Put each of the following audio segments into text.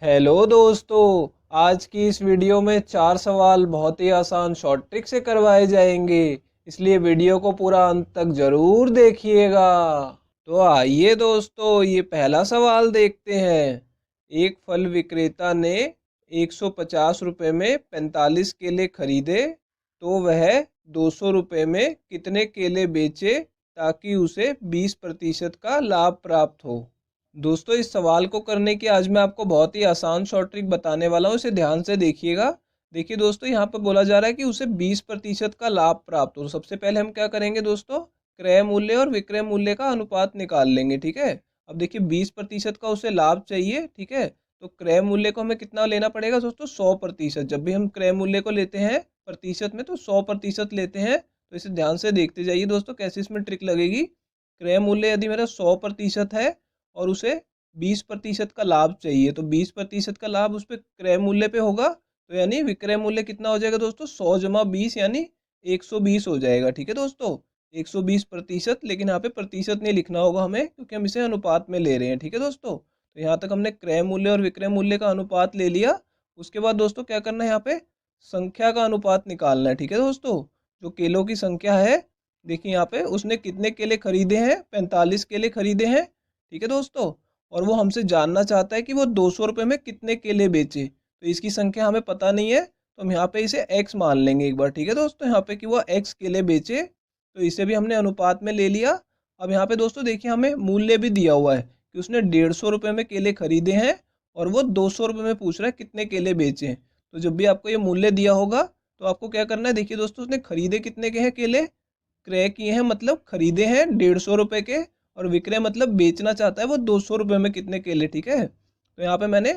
Hello दोस्तों। आज की इस वीडियो में 4 सवाल बहुत ही आसान शॉर्ट ट्रिक से करवाए जाएंगे, इसलिए वीडियो को पूरा अंत तक जरूर देखिएगा। तो आइए दोस्तों, ये पहला सवाल देखते हैं। एक फल विक्रेता ने 150 रुपये में 45 केले खरीदे, तो वह 200 रुपये में कितने केले बेचे ताकि उसे 20% का लाभ प्राप्त हो। दोस्तों, इस सवाल को करने की आज मैं आपको बहुत ही आसान शॉर्ट ट्रिक बताने वाला हूँ, इसे ध्यान से देखिएगा। देखिए दोस्तों, यहाँ पर बोला जा रहा है कि उसे 20% का लाभ प्राप्त हो। सबसे पहले हम क्या करेंगे दोस्तों, क्रय मूल्य और विक्रय मूल्य का अनुपात निकाल लेंगे। ठीक है, अब देखिए 20% का उसे लाभ चाहिए। ठीक है, तो क्रय मूल्य को हमें कितना लेना पड़ेगा दोस्तों, 100%। जब भी हम क्रय मूल्य को लेते हैं प्रतिशत में तो 100% लेते हैं। तो इसे ध्यान से देखते जाइए दोस्तों, कैसे इसमें ट्रिक लगेगी। क्रय मूल्य यदि मेरा 100% है और उसे 20% का लाभ चाहिए, तो 20% का लाभ उस पर क्रय मूल्य पे होगा, तो यानी विक्रय मूल्य कितना हो जाएगा दोस्तों, 100 जमा 20 यानी 120 हो जाएगा। ठीक है दोस्तों, 120%। लेकिन यहाँ पे प्रतिशत नहीं लिखना होगा हमें, क्योंकि हम इसे अनुपात में ले रहे हैं। ठीक है दोस्तों, तो यहाँ तक हमने क्रय मूल्य और विक्रय मूल्य का अनुपात ले लिया। उसके बाद दोस्तों क्या करना है, यहाँ पे संख्या का अनुपात निकालना है। ठीक है दोस्तों, जो केलों की संख्या है, देखिए यहाँ पे उसने कितने केले खरीदे हैं, 45 केले खरीदे हैं। ठीक है दोस्तों, और वो हमसे जानना चाहता है कि वो 200 रुपये में कितने केले बेचे। तो इसकी संख्या हमें पता नहीं है, तो हम यहाँ पे इसे x मान लेंगे एक बार। ठीक है दोस्तों, यहाँ पे कि वो x केले बेचे, तो इसे भी हमने अनुपात में ले लिया। अब यहाँ पे दोस्तों देखिए, हमें मूल्य भी दिया हुआ है कि उसने 150 रुपये में केले खरीदे हैं और वो 200 रुपये में पूछ रहा है कितने केले बेचे हैं। तो जब भी आपको ये मूल्य दिया होगा तो आपको क्या करना है, देखिए दोस्तों उसने खरीदे कितने के हैं केले, क्रय किए हैं मतलब खरीदे हैं 150 रुपये के, और विक्रय मतलब बेचना चाहता है वो 200 रुपये में कितने केले। ठीक है, तो यहाँ पे मैंने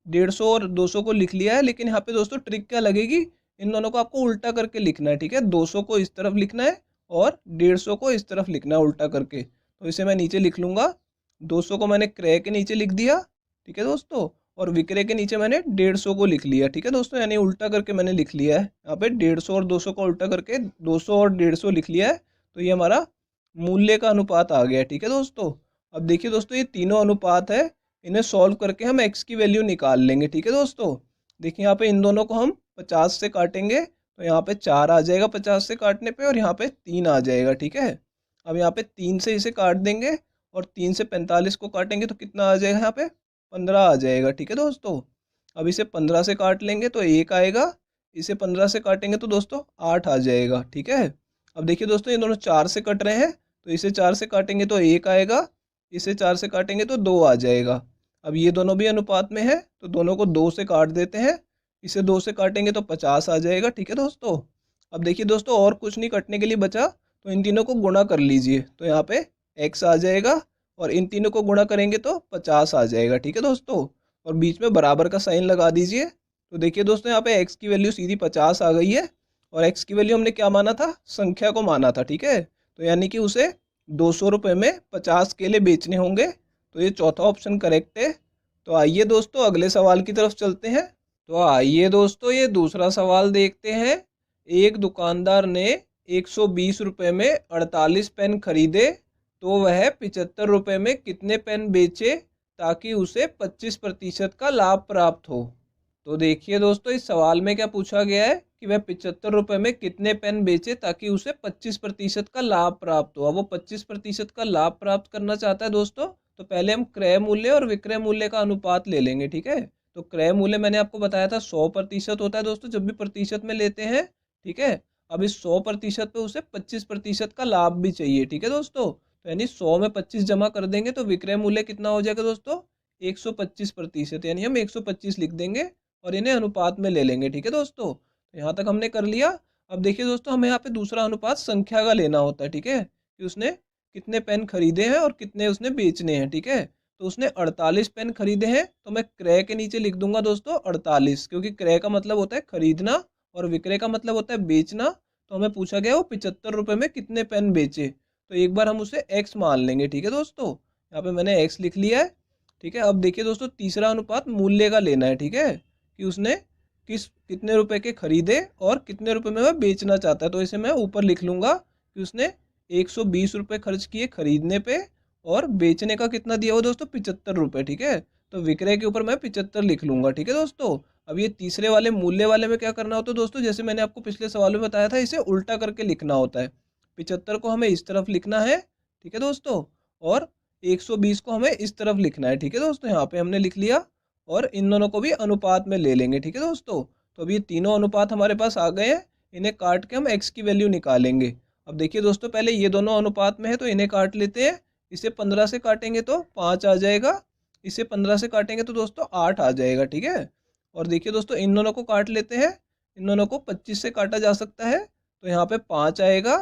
150 और 200 को लिख लिया है। लेकिन यहाँ पे दोस्तों ट्रिक क्या लगेगी, इन दोनों को आपको उल्टा करके लिखना है। ठीक है, 200 को इस तरफ लिखना है और 150 को इस तरफ लिखना है उल्टा करके। तो इसे मैं नीचे लिख लूँगा, 200 को मैंने क्रय के नीचे लिख दिया। ठीक है दोस्तों, और विक्रय के नीचे मैंने 150 को लिख लिया। ठीक है दोस्तों, यानी उल्टा करके मैंने लिख लिया है। यहाँ पे 150 और 200 को उल्टा करके 200 और 150 लिख लिया है। तो ये हमारा मूल्य का अनुपात आ गया। ठीक है दोस्तों, अब देखिए दोस्तों, ये तीनों अनुपात है, इन्हें सॉल्व करके हम x की वैल्यू निकाल लेंगे। ठीक है दोस्तों, देखिए यहाँ पे इन दोनों को हम 50 से काटेंगे, तो यहाँ पे 4 आ जाएगा 50 से काटने पे, और यहाँ पे 3 आ जाएगा। ठीक है, अब यहाँ पे 3 से इसे काट देंगे, और 3 से 45 को काटेंगे तो कितना आ जाएगा, यहाँ पे 15 आ जाएगा। ठीक है दोस्तों, अब इसे 15 से काट लेंगे तो 1 आएगा, इसे 15 से काटेंगे तो दोस्तों 8 आ जाएगा। ठीक है, अब देखिए दोस्तों, ये दोनों 4 से कट रहे हैं, तो इसे 4 से काटेंगे तो 1 आएगा, इसे 4 से काटेंगे तो 2 आ जाएगा। अब ये दोनों भी अनुपात में है, तो दोनों को 2 से काट देते हैं, इसे 2 से काटेंगे तो 50 आ जाएगा। ठीक है दोस्तों, अब देखिए दोस्तों, और कुछ नहीं कटने के लिए बचा, तो इन तीनों को गुणा कर लीजिए, तो यहाँ पे x आ जाएगा, और इन तीनों को गुणा करेंगे तो 50 आ जाएगा। ठीक है दोस्तों, और बीच में बराबर का साइन लगा दीजिए। तो देखिए दोस्तों, यहाँ पे x की वैल्यू सीधी 50 आ गई है, और x की वैल्यू हमने क्या माना था, संख्या को माना था। ठीक है, तो यानी कि उसे 200 रुपये में 50 केले बेचने होंगे, तो ये चौथा ऑप्शन करेक्ट है। तो आइए दोस्तों, अगले सवाल की तरफ चलते हैं। तो आइए दोस्तों, ये दूसरा सवाल देखते हैं। एक दुकानदार ने 120 रुपये में 48 पेन खरीदे, तो वह 75 रुपये में कितने पेन बेचे ताकि उसे 25% का लाभ प्राप्त हो। तो देखिए दोस्तों, इस सवाल में क्या पूछा गया है कि वह 75 रुपये में कितने पेन बेचे ताकि उसे 25% का लाभ प्राप्त हो। अब वो 25% का लाभ प्राप्त करना चाहता है दोस्तों, तो पहले हम क्रय मूल्य और विक्रय मूल्य का अनुपात ले लेंगे। ठीक है, तो क्रय मूल्य मैंने आपको बताया था 100% होता है दोस्तों, जब भी प्रतिशत में लेते हैं। ठीक है, अब इस 100% पे उसे 25% का लाभ भी चाहिए। ठीक है दोस्तों, तो यानी 100 में 25 जमा कर देंगे तो विक्रय मूल्य कितना हो जाएगा दोस्तों, 125%, यानी हम 125 लिख देंगे और इन्हें अनुपात में ले लेंगे। ठीक है दोस्तों, तो यहाँ तक हमने कर लिया। अब देखिए दोस्तों, हमें यहाँ पे दूसरा अनुपात संख्या का लेना होता है। ठीक है, कि उसने कितने पेन खरीदे हैं और कितने उसने बेचने हैं। ठीक है, तो उसने 48 पेन खरीदे हैं, तो मैं क्रय के नीचे लिख दूंगा दोस्तों 48, क्योंकि क्रय का मतलब होता है खरीदना और विक्रय का मतलब होता है बेचना। तो हमें पूछा गया वो 75 रुपये में कितने पेन बेचे, तो एक बार हम उसे x मान लेंगे। ठीक है दोस्तों, यहाँ पे मैंने x लिख लिया है। ठीक है, अब देखिए दोस्तों, तीसरा अनुपात मूल्य का लेना है। ठीक है, कि उसने कितने रुपए के खरीदे और कितने रुपए में वह बेचना चाहता है। तो इसे मैं ऊपर लिख लूंगा कि उसने 120 रुपये खर्च किए खरीदने पे, और बेचने का कितना दिया हुआ दोस्तों, 75 रुपये। ठीक है, तो विक्रय के ऊपर मैं 75 लिख लूंगा। ठीक है दोस्तों। अब ये तीसरे वाले मूल्य वाले में क्या करना होता है दोस्तों, जैसे मैंने आपको पिछले सवाल में बताया था, इसे उल्टा करके लिखना होता है। 75 को हमें इस तरफ लिखना है, ठीक है दोस्तों, और 120 को हमें इस तरफ लिखना है। ठीक है दोस्तों, यहाँ पे हमने लिख लिया और इन दोनों को भी अनुपात में ले लेंगे। ठीक है दोस्तों। तो अब ये तीनों अनुपात हमारे पास आ गए हैं, इन्हें काट के हम x की वैल्यू निकालेंगे। अब देखिए दोस्तों, पहले ये दोनों अनुपात में है तो इन्हें काट लेते हैं। इसे 15 से काटेंगे तो 5 आ जाएगा, इसे 15 से काटेंगे तो दोस्तों 8 आ जाएगा। ठीक है। और देखिए दोस्तों, इन दोनों को काट लेते हैं, इन दोनों को 25 से काटा जा सकता है, तो यहाँ पे 5 आएगा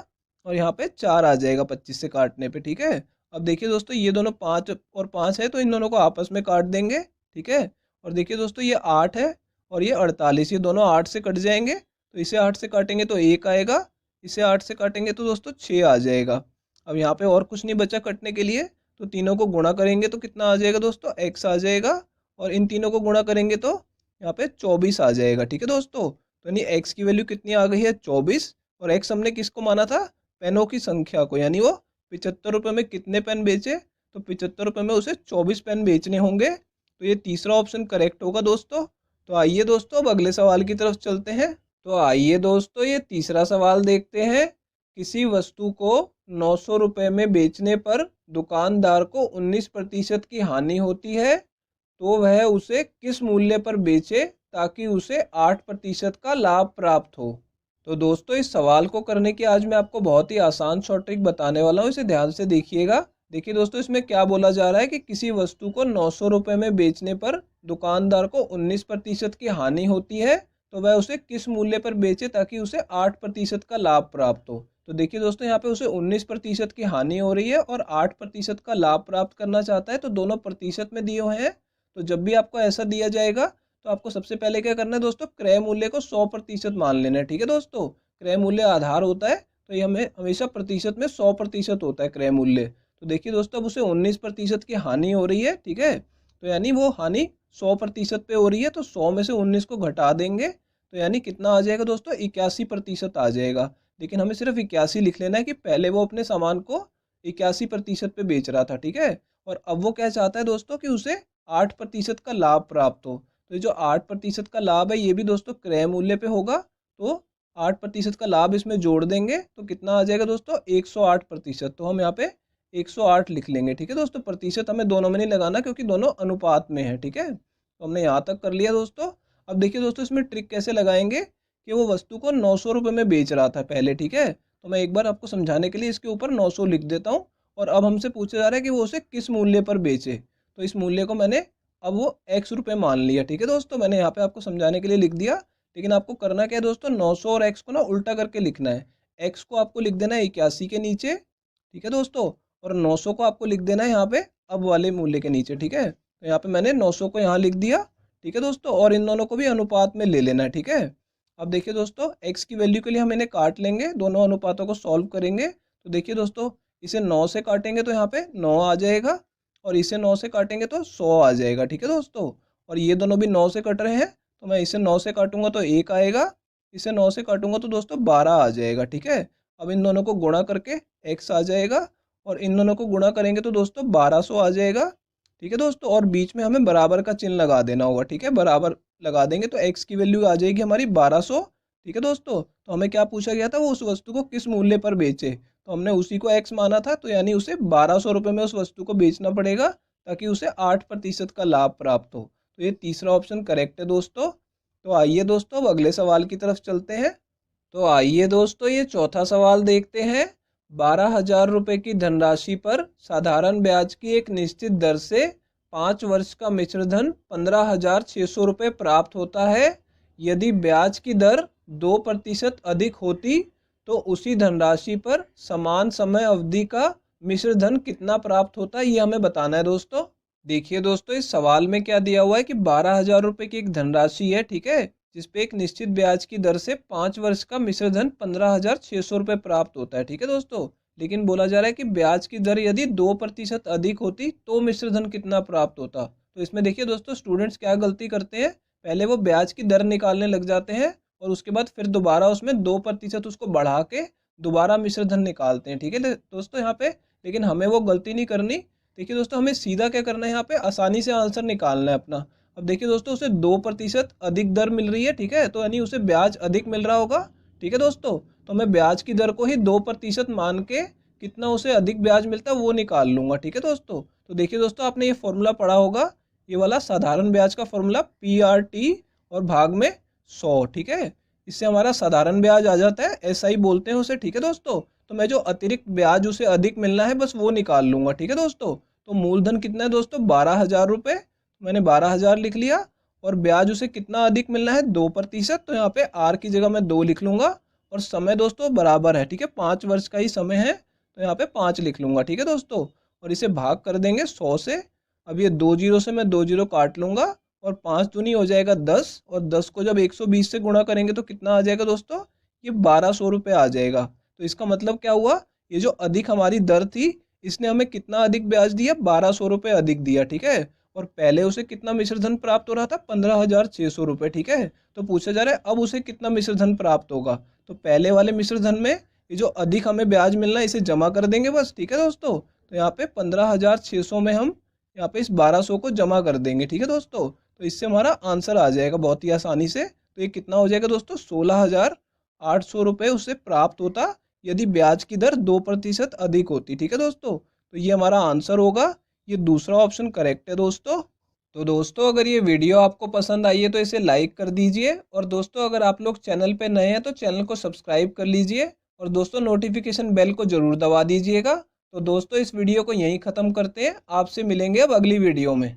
और यहाँ पे 4 आ जाएगा 25 से काटने पे। ठीक है। अब देखिए दोस्तों, ये दोनों 5 और 5 है तो इन दोनों को आपस में काट देंगे। ठीक है। और देखिए दोस्तों, ये 8 है और ये 48, ये दोनों 8 से कट जाएंगे, तो इसे 8 से काटेंगे तो 1 आएगा, इसे 8 से काटेंगे तो दोस्तों 6 आ जाएगा। अब यहाँ पे और कुछ नहीं बचा कटने के लिए, तो तीनों को गुणा करेंगे तो कितना आ जाएगा दोस्तों, x आ जाएगा, और इन तीनों को गुणा करेंगे तो यहाँ पे 24 आ जाएगा। ठीक है दोस्तों। तो यानी x की वैल्यू कितनी आ गई है, 24, और x हमने किसको माना था, पेनों की संख्या को, यानी वो 75 रुपये में कितने पेन बेचे, तो 75 रुपये में उसे 24 पेन बेचने होंगे। तो ये तीसरा ऑप्शन करेक्ट होगा दोस्तों। तो आइए दोस्तों, अब अगले सवाल की तरफ चलते हैं। तो आइए दोस्तों, ये तीसरा सवाल देखते हैं। किसी वस्तु को 900 रुपये में बेचने पर दुकानदार को 19% की हानि होती है, तो वह उसे किस मूल्य पर बेचे ताकि उसे 8% का लाभ प्राप्त हो। तो दोस्तों, इस सवाल को करने की आज मैं आपको बहुत ही आसान शॉर्ट ट्रिक बताने वाला हूँ, इसे ध्यान से देखिएगा। देखिए दोस्तों, इसमें क्या बोला जा रहा है कि किसी वस्तु को 900 रुपये में बेचने पर दुकानदार को 19% की हानि होती है, तो वह उसे किस मूल्य पर बेचे ताकि उसे 8% का लाभ प्राप्त हो। तो देखिए दोस्तों, यहाँ पे उसे 19% की हानि हो रही है और 8% का लाभ प्राप्त करना चाहता है, तो दोनों प्रतिशत में दिए हुए हैं। तो जब भी आपको ऐसा दिया जाएगा तो आपको सबसे पहले क्या करना है दोस्तों, क्रय मूल्य को 100% मान लेना है। ठीक है दोस्तों। क्रय मूल्य आधार होता है, तो ये हमें हमेशा प्रतिशत में 100% होता है क्रय मूल्य। तो देखिए दोस्तों, अब उसे 19% की हानि हो रही है। ठीक है। तो यानी वो हानि 100% पे हो रही है, तो 100 में से 19 को घटा देंगे, तो यानी कितना आ जाएगा दोस्तों, 81% आ जाएगा। लेकिन हमें सिर्फ 81 लिख लेना है कि पहले वो अपने सामान को 81% पे बेच रहा था। ठीक है। और अब वो क्या चाहता है दोस्तों, कि उसे 8% का लाभ प्राप्त हो। तो ये जो 8% का लाभ है, ये भी दोस्तों क्रय मूल्य पे होगा, तो 8% का लाभ इसमें जोड़ देंगे तो कितना आ जाएगा दोस्तों, 108%। तो हम यहाँ पे 108 लिख लेंगे। ठीक है दोस्तों। प्रतिशत हमें दोनों में नहीं लगाना क्योंकि दोनों अनुपात में है। ठीक है। तो हमने यहाँ तक कर लिया दोस्तों। अब देखिए दोस्तों, इसमें ट्रिक कैसे लगाएंगे कि वो वस्तु को 900 रुपये में बेच रहा था पहले। ठीक है। तो मैं एक बार आपको समझाने के लिए इसके ऊपर 900 लिख देता हूँ, और अब हमसे पूछा जा रहा है कि वो उसे किस मूल्य पर बेचे। तो इस मूल्य को मैंने अब वो x रुपये मान लिया। ठीक है दोस्तों। मैंने यहाँ पे आपको समझाने के लिए लिख दिया, लेकिन आपको करना क्या है दोस्तों, 900 और x को ना उल्टा करके लिखना है। x को आपको लिख देना है 81 के नीचे, ठीक है दोस्तों, और 900 को आपको लिख देना है यहाँ पे अब वाले मूल्य के नीचे। ठीक है। तो यहाँ पे मैंने 900 को यहाँ लिख दिया। ठीक है दोस्तों। और इन दोनों को भी अनुपात में ले लेना है। ठीक है। अब देखिए दोस्तों, x की वैल्यू के लिए हम इन्हें काट लेंगे, दोनों अनुपातों को सॉल्व करेंगे। तो देखिए दोस्तों, इसे 9 से काटेंगे तो यहाँ पे 9 आ जाएगा, और इसे 9 से काटेंगे तो 100 आ जाएगा। ठीक है दोस्तों। और ये दोनों भी 9 से कट रहे हैं, तो मैं इसे 9 से काटूंगा तो 1 आएगा, इसे 9 से काटूंगा तो दोस्तों 12 आ जाएगा। ठीक है। अब इन दोनों को गुणा करके x आ जाएगा, और इन दोनों को गुणा करेंगे तो दोस्तों 1200 आ जाएगा। ठीक है दोस्तों। और बीच में हमें बराबर का चिन्ह लगा देना होगा। ठीक है। बराबर लगा देंगे तो x की वैल्यू आ जाएगी हमारी 1200। ठीक है दोस्तों। तो हमें क्या पूछा गया था, वो उस वस्तु को किस मूल्य पर बेचे, तो हमने उसी को x माना था, तो यानी उसे 1200 रुपये में उस वस्तु को बेचना पड़ेगा ताकि उसे 8% का लाभ प्राप्त हो। तो ये तीसरा ऑप्शन करेक्ट है दोस्तों। तो आइए दोस्तों, अब अगले सवाल की तरफ चलते हैं। तो आइए दोस्तों, ये चौथा सवाल देखते हैं। 12,000 रुपये की धनराशि पर साधारण ब्याज की एक निश्चित दर से 5 वर्ष का मिश्रधन 15,600 रुपये प्राप्त होता है। यदि ब्याज की दर 2% अधिक होती तो उसी धनराशि पर समान समय अवधि का मिश्रधन कितना प्राप्त होता है, ये हमें बताना है दोस्तों। देखिए दोस्तों, इस सवाल में क्या दिया हुआ है कि 12,000 रुपये की एक धनराशि है, ठीक है, जिसपे एक निश्चित ब्याज की दर से 5 वर्ष का मिश्रधन 15,600 रुपये प्राप्त होता है। ठीक है दोस्तों। लेकिन बोला जा रहा है कि ब्याज की दर यदि 2% अधिक होती तो मिश्रधन कितना प्राप्त होता। तो इसमें देखिए दोस्तों, स्टूडेंट्स क्या गलती करते हैं, पहले वो ब्याज की दर निकालने लग जाते हैं और उसके बाद फिर दोबारा उसमें 2% उसको बढ़ा के दोबारा मिश्रधन निकालते हैं। ठीक है दोस्तों यहाँ पे, लेकिन हमें वो गलती नहीं करनी। देखिए दोस्तों, हमें सीधा क्या करना है, यहाँ पे आसानी से आंसर निकालना है अपना। अब देखिए दोस्तों, उसे 2% अधिक दर मिल रही है, ठीक है, तो यानी उसे ब्याज अधिक मिल रहा होगा, ठीक है दोस्तों। तो मैं ब्याज की दर को ही 2% मान के कितना उसे अधिक ब्याज मिलता है वो निकाल लूंगा, ठीक है दोस्तों। तो देखिए दोस्तों, आपने ये फॉर्मूला पढ़ा होगा, ये वाला साधारण ब्याज का फॉर्मूला PRT और भाग में 100, ठीक है। इससे हमारा साधारण ब्याज आ जाता है, SI बोलते हैं उसे, ठीक है दोस्तों। तो मैं जो अतिरिक्त ब्याज उसे अधिक मिलना है बस वो निकाल लूंगा, ठीक है दोस्तों। तो मूलधन कितना है दोस्तों, 12,000 रुपये, मैंने 12,000 लिख लिया। और ब्याज उसे कितना अधिक मिलना है, 2%, तो यहाँ पे R की जगह मैं 2 लिख लूंगा। और समय दोस्तों बराबर है, ठीक है, 5 वर्ष का ही समय है, तो यहाँ पे 5 लिख लूंगा, ठीक है दोस्तों। और इसे भाग कर देंगे 100 से। अब ये 2 जीरो से मैं 2 जीरो काट लूंगा, और 5 दूनी हो जाएगा 10, और 10 को जब 120 से गुणा करेंगे तो कितना आ जाएगा दोस्तों, ये 1200 रुपये आ जाएगा। तो इसका मतलब क्या हुआ, ये जो अधिक हमारी दर थी, इसने हमें कितना अधिक ब्याज दिया, 1200 रुपये अधिक दिया, ठीक है। और पहले उसे कितना मिश्रधन प्राप्त हो रहा था, 15,600 रुपये, ठीक है। तो पूछा जा रहा है अब उसे कितना मिश्रधन प्राप्त होगा। तो पहले वाले मिश्रधन में ये जो अधिक हमें ब्याज मिलना है इसे जमा कर देंगे बस, ठीक है दोस्तों। तो यहाँ पे 15,600 में हम यहाँ पे इस 1200 को जमा कर देंगे, ठीक है दोस्तों। तो इससे हमारा आंसर आ जाएगा बहुत ही आसानी से। तो ये कितना हो जाएगा दोस्तों, 16,800 रुपये उससे प्राप्त होता यदि ब्याज की दर 2% अधिक होती, ठीक है दोस्तों। तो ये हमारा आंसर होगा, ये दूसरा ऑप्शन करेक्ट है दोस्तों। तो दोस्तों, अगर ये वीडियो आपको पसंद आई है तो इसे लाइक कर दीजिए। और दोस्तों, अगर आप लोग चैनल पे नए हैं तो चैनल को सब्सक्राइब कर लीजिए। और दोस्तों, नोटिफिकेशन बेल को ज़रूर दबा दीजिएगा। तो दोस्तों, इस वीडियो को यहीं ख़त्म करते हैं, आपसे मिलेंगे अब अगली वीडियो में।